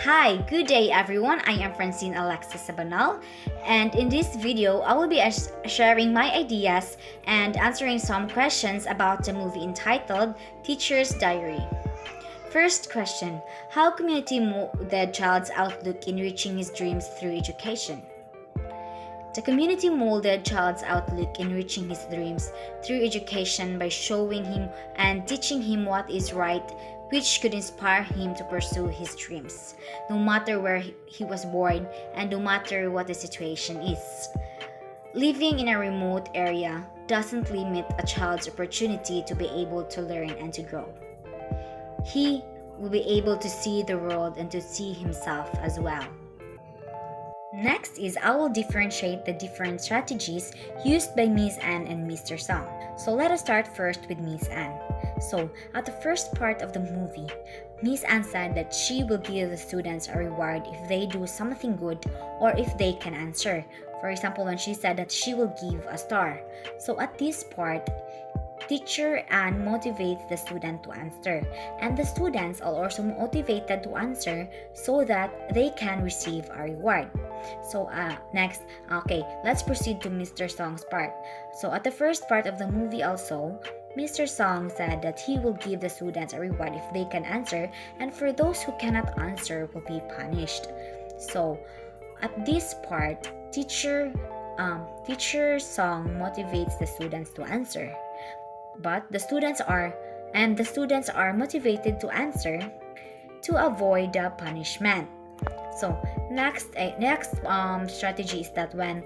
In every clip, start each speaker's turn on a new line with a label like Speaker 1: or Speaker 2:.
Speaker 1: Hi, good day everyone. I am Francine Alexis Sabanal, and in this video, I will be sharing my ideas and answering some questions about the movie entitled Teacher's Diary. First question: how community mold the child's outlook in reaching his dreams through education? The community molded child's outlook in reaching his dreams through education by showing him and teaching him what is right, which could inspire him to pursue his dreams, no matter where he was born and no matter what the situation is. Living in a remote area doesn't limit a child's opportunity to be able to learn and to grow. He will be able to see the world and to see himself as well. Next is I will differentiate the different strategies used by Miss Anne and Mr. Song. So let us start first with Miss Anne. So at the first part of the movie, Miss Anne said that she will give the students a reward if they do something good or if they can answer. For example, when she said that she will give a star. So at this part, Teacher Anne motivates the student to answer, and the students are also motivated to answer so that they can receive a reward. So next, let's proceed to Mr. Song's part. So at the first part of the movie also, Mr. Song said that he will give the students a reward if they can answer, and for those who cannot answer will be punished. So at this part, Teacher Song motivates the students to answer. But the students are motivated to answer to avoid the punishment. So next strategy is that when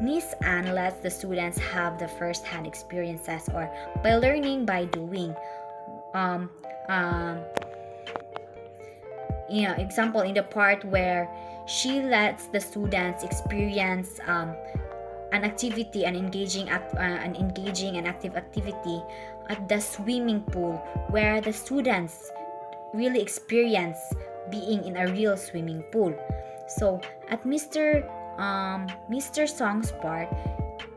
Speaker 1: Miss Anne lets the students have the first-hand experiences or by learning by doing. Example in the part where she lets the students experience an activity, an engaging and active activity at the swimming pool, where the students really experience being in a real swimming pool. So at Mr. Song's part,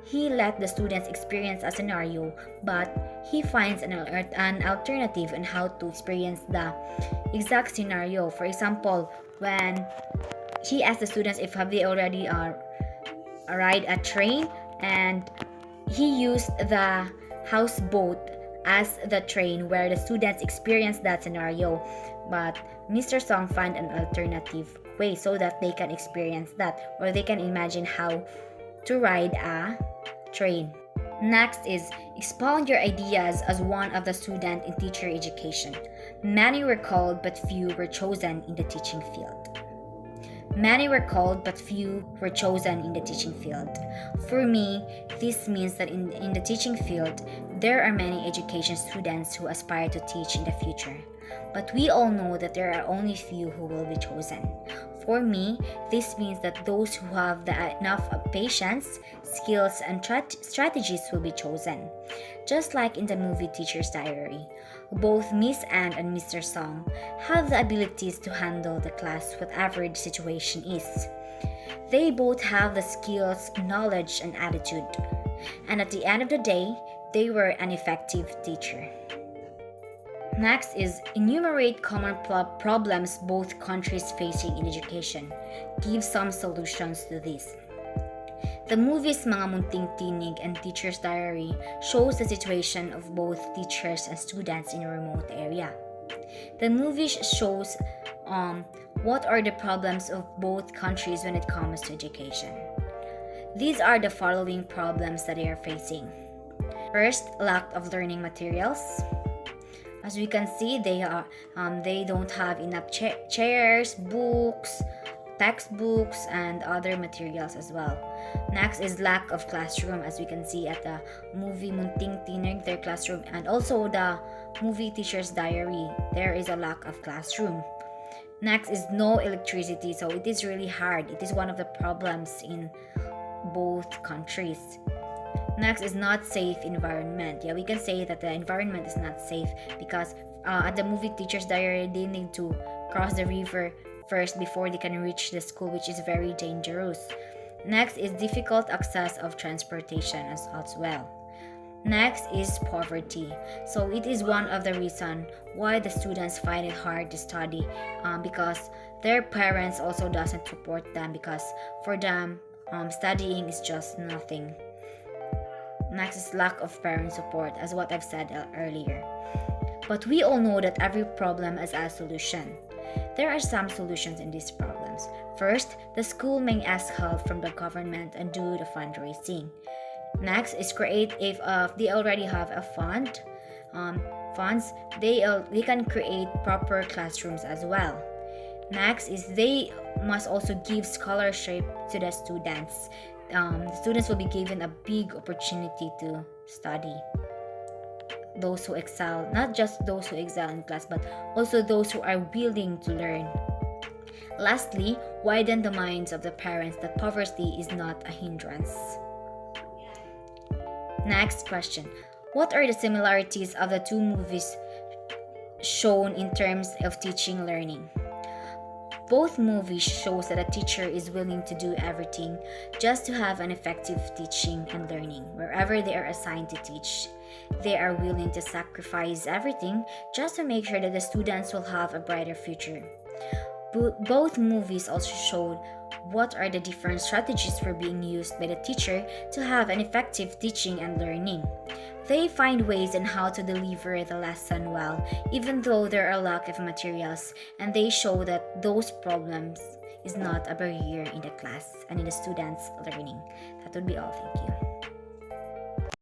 Speaker 1: he let the students experience a scenario, but he finds an alternative on how to experience the exact scenario. For example, when he asked the students if have they already ride a train, and he used the houseboat as the train where the students experienced that scenario, but Mr. Song found an alternative way so that they can experience that or they can imagine how to ride a train. Next is expound your ideas as one of the student in teacher education. Many were called but few were chosen in the teaching field. Many were called, but few were chosen in the teaching field. For me, this means that in the teaching field, there are many education students who aspire to teach in the future. But we all know that there are only few who will be chosen. For me, this means that those who have enough patience, skills, and strategies will be chosen. Just like in the movie Teacher's Diary, both Miss Anne and Mr. Song have the abilities to handle the class whatever the situation is. They both have the skills, knowledge, and attitude. And at the end of the day, they were an effective teacher. Next is enumerate common problems both countries facing in education. Give some solutions to this. The movies Mga Munting Tinig and Teacher's Diary shows the situation of both teachers and students in a remote area. The movie shows what are the problems of both countries when it comes to education. These are the following problems that they are facing. First, lack of learning materials. As we can see, they don't have enough chairs, books, textbooks, and other materials as well. Next is lack of classroom. As we can see at the movie Munting Tinig, their classroom, and also the movie Teacher's Diary, there is a lack of classroom. Next is no electricity, so it is really hard. It is one of the problems in both countries. Next is not safe environment. We can say that the environment is not safe because at the movie Teacher's Diary, they need to cross the river first before they can reach the school, which is very dangerous. Next is difficult access of transportation as well. Next is poverty. So it is one of the reasons why the students find it hard to study because their parents also doesn't support them because for them studying is just nothing. Next is lack of parent support, as what I've said earlier. But we all know that every problem has a solution. There are some solutions in these problems. First, the school may ask help from the government and do the fundraising. Next is create, if they already have a funds, they can create proper classrooms as well. Next is they must also give scholarship to the students. The students will be given a big opportunity to study. Those who excel, not just those who excel in class, but also those who are willing to learn. Lastly, widen the minds of the parents that poverty is not a hindrance. Next question. What are the similarities of the two movies shown in terms of teaching learning? Both movies shows that a teacher is willing to do everything just to have an effective teaching and learning wherever they are assigned to teach. They are willing to sacrifice everything just to make sure that the students will have a brighter future. Both movies also showed what are the different strategies for being used by the teacher to have an effective teaching and learning. They find ways on how to deliver the lesson well, even though there are a lack of materials, and they show that those problems is not a barrier in the class and in the students' learning. That would be all. Thank you.